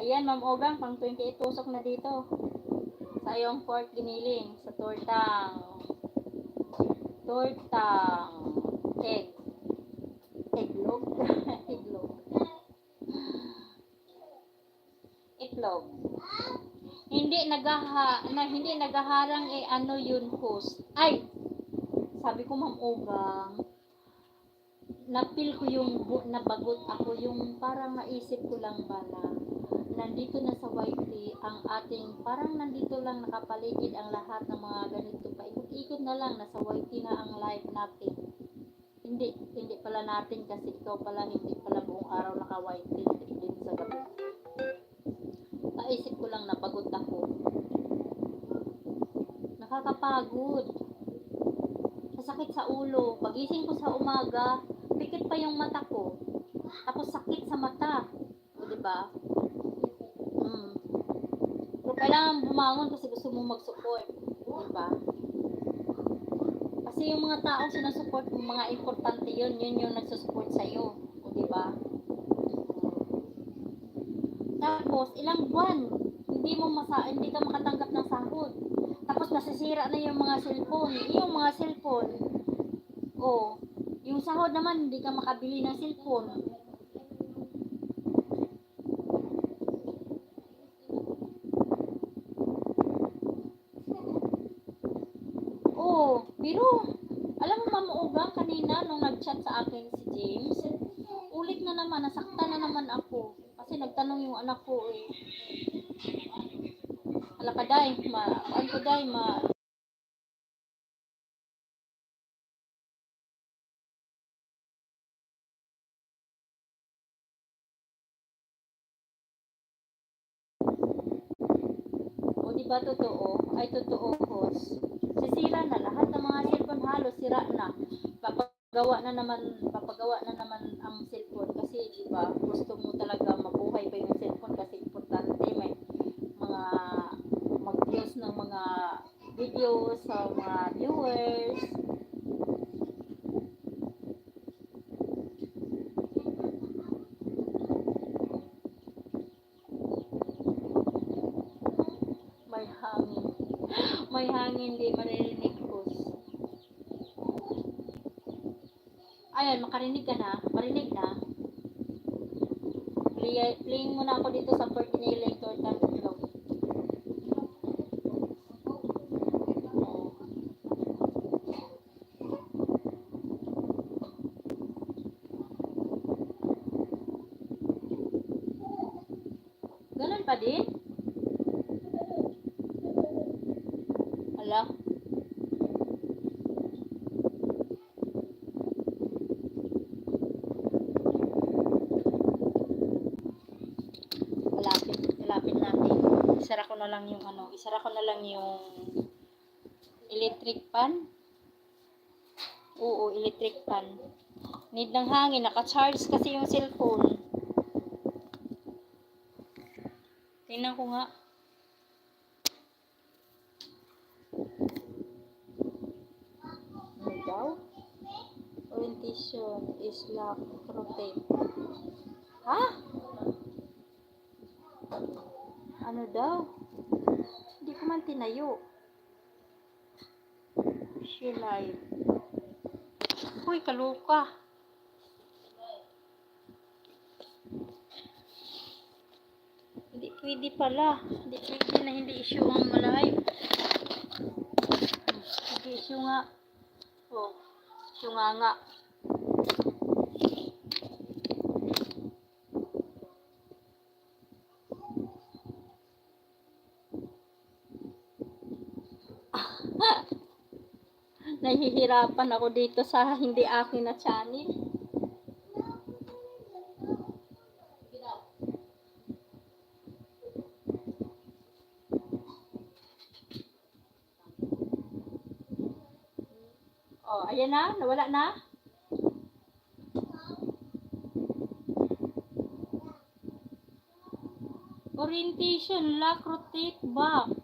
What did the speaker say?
Ayan, Ma'am Ogang, pang 28 tusok na dito. Sa iyong pork giniling. Sa tortang egg. Eglog. Eglog. Itlog. Hindi nagaharang ano yun, host. Ay, sabi ko, Ma'am Ogang, napil ko yung nabagot ako, yung parang naisip ko lang ba na nandito na sa YT ang ating, parang nandito lang nakapaligid ang lahat ng mga ganito, paikot-ikot na lang, nasa YT na ang live natin. Hindi pala natin kasi ikaw pala, hindi pala buong araw naka-YT, din sa gabi. Naisip ko lang nabagot ako. Nakakapagod. Masakit sa ulo. Pagising ko sa umaga, pikit pa yung mata ko. Tapos sakit sa mata. O, diba? Pero kailangan bumangon kasi gusto mo mag-support. Diba? Kasi yung mga taong sinasupport mo, mga importante yun yung nagsusupport sa'yo. O, diba? Tapos, ilang buwan, hindi ka makatanggap ng sahod. Tapos, nasisira na yung mga cellphone. Oh, yung sahod naman, hindi ka makabili ng cellphone. Oh, pero, alam mo, Ma'am Ugang, kanina, nung nag-chat sa akin si James, ulit na naman, nasaktan na naman ako. Kasi nagtanong yung anak ko, ala ka, day, o diba totoo? Ay totoo, host. Sisira na lahat ng mga cellphone, halos sira na. Papagawa na naman ang cellphone kasi diba, gusto mo talaga mabuhay pa yung cellphone kasi importante may mga mag-views ng mga videos sa mga viewers. May hangin. May hangin, di maririnig ko. Ayan, makarinig ka na. Marinig na. Playing muna ako dito sa Portiniling Tortang Itlog. Ganun pa din? Hala? Malapit natin. Isara ko na lang yung electric pan. Oo, electric pan. Need ng hangin, naka-charge kasi yung cellphone. Tingnan ko nga. Ano daw? Orientation is lock, rotate. Ha? Ano daw? Hindi ko man tinayo. Share live. Hoy, kaluka. Hindi pwede pala. Hindi pwede na hindi issue ang live. Hindi issue nga. Oh, issue nga. Nahihirapan ako dito sa hindi akin na channel. Oh, ayan na, nawala na. Orientation, lock, rotate, back.